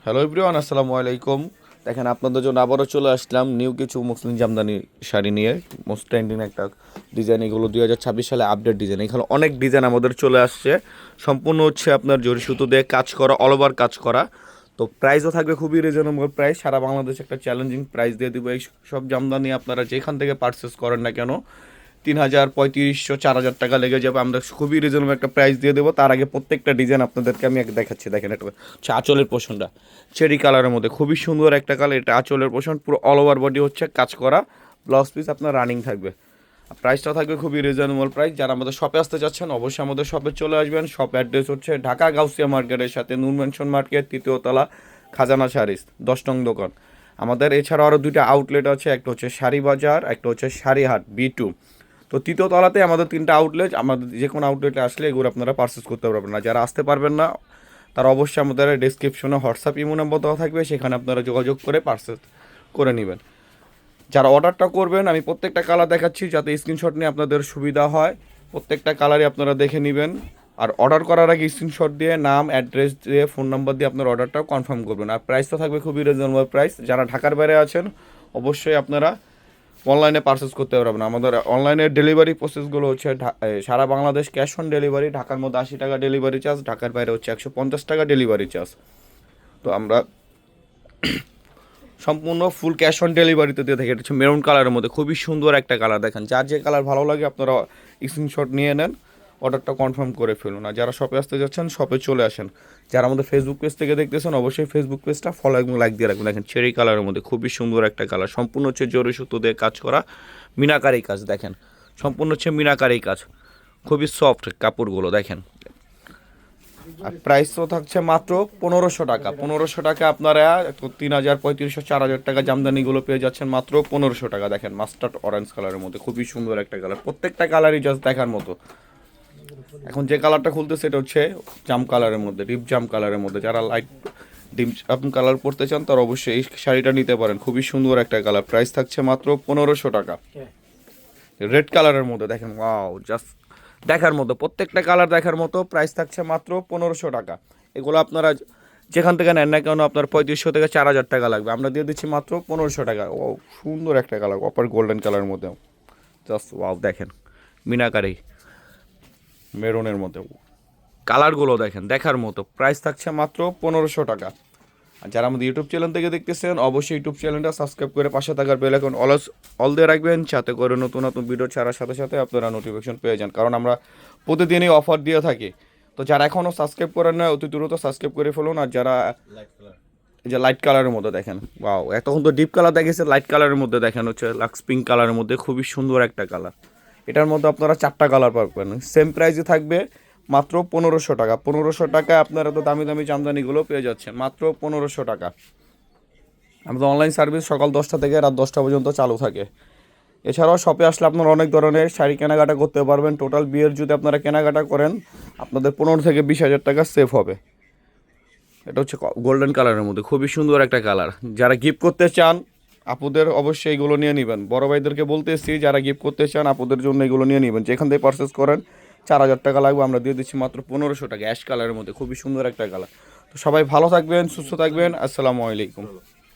Hello everyone, আসসালামু আলাইকুম। দেখেন আপনাদের জন্য আবারও চলে আসলাম নিউ কিছু মুসলিম জামদানি শাড়ি নিয়ে। মোস্ট ট্রেন্ডিং একটা ডিজাইন, এগুলো 2026 সালে আপডেট ডিজাইন। এখানে অনেক ডিজাইন আমাদের চলে আসছে, সম্পূর্ণ হচ্ছে আপনার জরি সুতো দিয়ে কাজ করা, অল ওভার কাজ করা। তো প্রাইসও থাকবে খুবই রিজনেবল প্রাইস, সারা বাংলাদেশে একটা চ্যালেঞ্জিং প্রাইস দিয়ে দেবো। এই সব জামদানি আপনারা যেখান থেকে পারচেস করেন না কেন 3000, 3500, 4000 টাকা লেগে যাবে। আমরা খুবই রিজনেবল একটা প্রাইস দিয়ে দেবো। তার আগে প্রত্যেকটা ডিজাইন আপনাদেরকে আমি দেখাচ্ছি। দেখেন, এটা হচ্ছে আঁচলের পোষণটা চেরি কালারের মধ্যে, খুবই সুন্দর একটা কালার। এটা আঁচলের পোষণ, পুরো অল ওভার বডি হচ্ছে কাজ করা, ব্লাউজ পিস আপনার রানিং থাকবে। প্রাইসটা থাকবে খুবই রিজনেবল প্রাইস। যারা আমাদের শপে আসতে চাচ্ছেন অবশ্যই আমাদের শপে চলে আসবেন। শপ অ্যাড্রেস হচ্ছে ঢাকা গাউসিয়া মার্কেটের সাথে নূর মেনশন মার্কেট, 3য় তলা, খাজানা শাড়িস, 10 নং দোকান আমাদের। এছাড়াও আরও 2টা আউটলেট আছে, একটা হচ্ছে শাড়ি বাজার, একটা হচ্ছে শাড়িহাট B2। তো 3য় তলাতে আমাদের 3টা আউটলেট। আমাদের যে কোনো আউটলেটে আসলে এগুলো আপনারা পারচেস করতে পারবেন না। যারা আসতে পারবেন না তারা অবশ্যই আমাদের ডেসক্রিপশনে হোয়াটসঅ্যাপ ইমো নাম্বার দেওয়া থাকবে, সেখানে আপনারা যোগাযোগ করে পারচেস করে নেবেন। যারা অর্ডারটা করবেন আমি প্রত্যেকটা কালার দেখাচ্ছি যাতে স্ক্রিনশট নিয়ে আপনাদের সুবিধা হয়। প্রত্যেকটা কালারই আপনারা দেখে নেবেন। আর অর্ডার করার আগে স্ক্রিনশট দিয়ে নাম, অ্যাড্রেস দিয়ে, ফোন নাম্বার দিয়ে আপনার অর্ডারটাও কনফার্ম করবেন। আর প্রাইসটা থাকবে খুবই রিজনেবল প্রাইস। যারা ঢাকার বাইরে আছেন অবশ্যই আপনারা অনলাইনে পারচেস করতে পারবেন। আমাদের অনলাইনের ডেলিভারি প্রসেসগুলো হচ্ছে সারা বাংলাদেশ ক্যাশ অন ডেলিভারি। ঢাকার মধ্যে 80 টাকা ডেলিভারি চার্জ, ঢাকার বাইরে হচ্ছে 150 টাকা ডেলিভারি চার্জ। তো আমরা সম্পূর্ণ ফুল ক্যাশ অন ডেলিভারিতে দিয়ে থাকি। এটা হচ্ছে মেরুন কালারের মধ্যে, খুবই সুন্দর একটা কালার। দেখেন, যার যে কালার ভালো লাগে আপনারা স্ক্রিনশট নিয়ে নেন, অর্ডারটা কনফার্ম করে ফেলুন। আর যারা শপে আসতে যাচ্ছেন শপে চলে আসেন। যারা আমাদের ফেসবুক পেজ থেকে দেখতেছেন অবশ্যই ফেসবুক পেজটা ফলো এবং লাইক দিয়ে রাখবেন। দেখেন, চেরি কালারের মধ্যে খুবই সুন্দর একটা কালার, সম্পূর্ণ হচ্ছে জরি সুতো দিয়ে কাজ করা, মিনাকারি কাজ। দেখেন, সম্পূর্ণ হচ্ছে মিনাকারি কাজ, খুবই সফট কাপড়গুলো দেখেন। আর প্রাইসও থাকছে মাত্র 1500 টাকা। 1500 টাকা আপনারা 3000, 3500, 4000 টাকা জামদানিগুলো পেয়ে যাচ্ছেন মাত্র 1500 টাকা। দেখেন, মাস্টার্ড অরেঞ্জ কালারের মধ্যে খুবই সুন্দর একটা কালার, প্রত্যেকটা কালারই জাস্ট দেখার মতো। এখন যে কালারটা খুলতে সেটা হচ্ছে জাম কালারের মধ্যে, ডিপ জাম কালারের মধ্যে। যারা লাইট ডিপ জাম কালার পরতে চান তারা অবশ্যই এই শাড়িটা নিতে পারেন, খুবই সুন্দর একটা কালার। প্রাইস থাকছে মাত্র 1500 টাকা। রেড কালারের মধ্যে দেখেন, ওয়াও, জাস্ট দেখার মতো, প্রত্যেকটা কালার দেখার মতো। প্রাইস থাকছে মাত্র 1500 টাকা। এগুলো আপনারা যেখান থেকে নেন না কেন আপনার 3500 থেকে 4000 টাকা লাগবে, আমরা দিয়ে দিচ্ছি মাত্র 1500 টাকা। ও সুন্দর একটা কালার, অপার গোল্ডেন কালারের মধ্যে, জাস্ট ওয়াও। দেখেন, মিনাকারি মেরুনের মধ্যে কালারগুলো দেখেন, দেখার মতো। প্রাইস থাকছে মাত্র 1500 টাকা। আর যারা আমাদের ইউটিউব চ্যানেল থেকে দেখতেছেন অবশ্যই ইউটিউব চ্যানেলটা সাবস্ক্রাইব করে পাশে থাকার বেল আইকন অল দিয়ে রাখবেন, যাতে করে নতুন নতুন ভিডিও ছাড়ার সাথে সাথে আপনারা নোটিফিকেশন পেয়ে যান। কারণ আমরা প্রতিদিনই অফার দিয়ে থাকি। তো যারা এখনও সাবস্ক্রাইব করেন না অতি দ্রুত সাবস্ক্রাইব করে ফেলুন। আর যারা এই যে লাইট কালারের মধ্যে দেখেন, ওয়াও, এতক্ষণ তো ডিপ কালার দেখেছে, লাইট কালারের মধ্যে দেখেন হচ্ছে লাক্স পিঙ্ক কালারের মধ্যে, খুবই সুন্দর একটা কালার। এটার মধ্যে আপনারা 4টা কালার পাবেন, সেম প্রাইসে থাকবে মাত্র 1500 টাকা। 1500 টাকায় আপনারা তো দামি দামি জামদানিগুলো পেয়ে যাচ্ছেন মাত্র 1500 টাকা। আমাদের অনলাইন সার্ভিস সকাল 10টা থেকে রাত 10টা পর্যন্ত চালু থাকে। এছাড়াও শপে আসলে আপনারা অনেক ধরনের শাড়ি কেনাকাটা করতে পারবেন। টোটাল বিয়ের যদি আপনারা কেনাকাটা করেন আপনাদের 15 থেকে 20 হাজার টাকা সেভ হবে। এটা হচ্ছে গোল্ডেন কালারের মধ্যে, খুবই সুন্দর একটা কালার। যারা গিফট করতে চান আপুদের অবশ্যই এগুলো নিয়ে নেবেন। বড় ভাইদেরকে বলতেছি যারা গিফট করতে চান আপুদের জন্য এগুলো নিয়ে নেবেন। যেখান থেকে পারচেস করেন 4000 টাকা লাগবে, আমরা দিয়ে দিচ্ছি মাত্র 1500 টাকা। অ্যাশ কালারের মধ্যে খুবই সুন্দর একটা কালার। তো সবাই ভালো থাকবেন, সুস্থ থাকবেন। আসসালামু আলাইকুম।